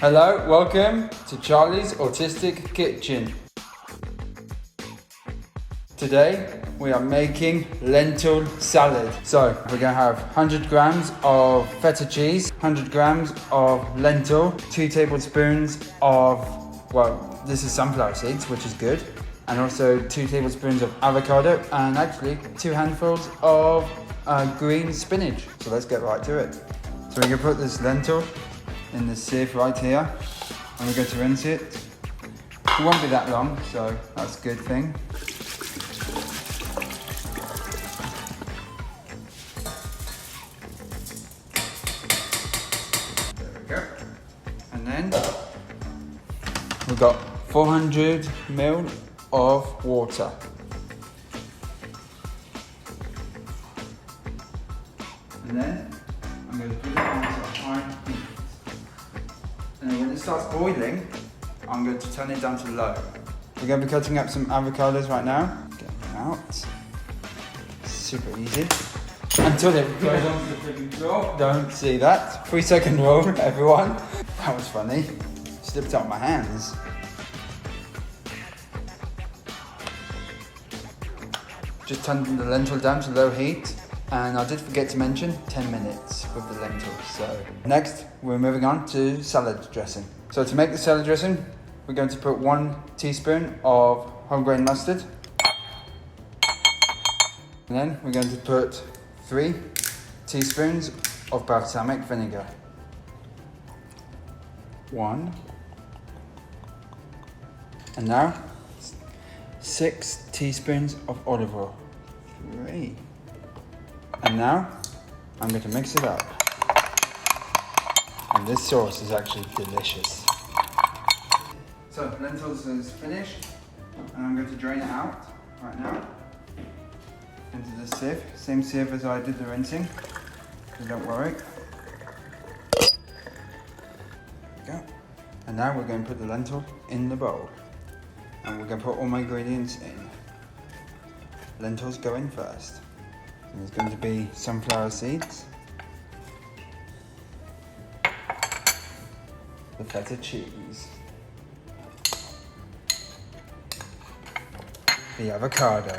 Hello, welcome to Charlie's Autistic Kitchen. Today we are making lentil salad. So we're going to have 100 grams of feta cheese, 100 grams of lentil, 2 tablespoons of, well, this is sunflower seeds, which is good, and also 2 tablespoons of avocado, and actually 2 handfuls of green spinach. So let's get right to it. So we're going to put this lentil in the sieve right here, and we're going to rinse it. It won't be that long, so that's a good thing. There we go. And then we've got 400 ml of water. And then I'm going to put it onto a high heat. And when it starts boiling, I'm going to turn it down to low. We're going to be cutting up some avocados right now. Get them out. Super easy. Until it goes onto the cooking floor. Don't see that. 3-second rule, everyone. That was funny. Slipped out my hands. Just turn the lentil down to low heat. And I did forget to mention 10 minutes with the lentils. So next, we're moving on to salad dressing. So to make the salad dressing, we're going to put 1 teaspoon of whole grain mustard. And then we're going to put 3 teaspoons of balsamic vinegar. 1. And now, 6 teaspoons of olive oil. 3. And now, I'm going to mix it up. And this sauce is actually delicious. So, lentils is finished. And I'm going to drain it out right now. Into the sieve. Same sieve as I did the rinsing. So don't worry. There we go. And now we're going to put the lentil in the bowl. And we're going to put all my ingredients in. Lentils go in first. And there's going to be sunflower seeds, the feta cheese, the avocado,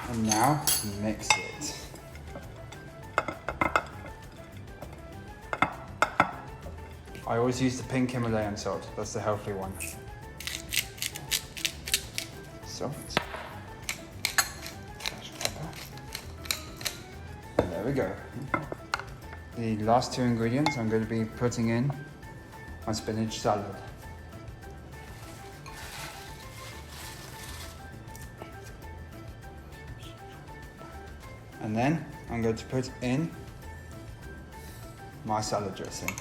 and now mix it. I always use the pink Himalayan salt, that's the healthy one. Salt. And there we go. The last 2 ingredients I'm going to be putting in my spinach salad. And then I'm going to put in my salad dressing.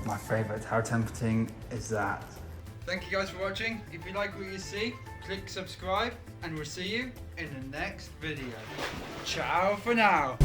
My favorite. How tempting is that? Thank you guys for watching. If you like what you see, click subscribe and we'll see you in the next video. Ciao for now.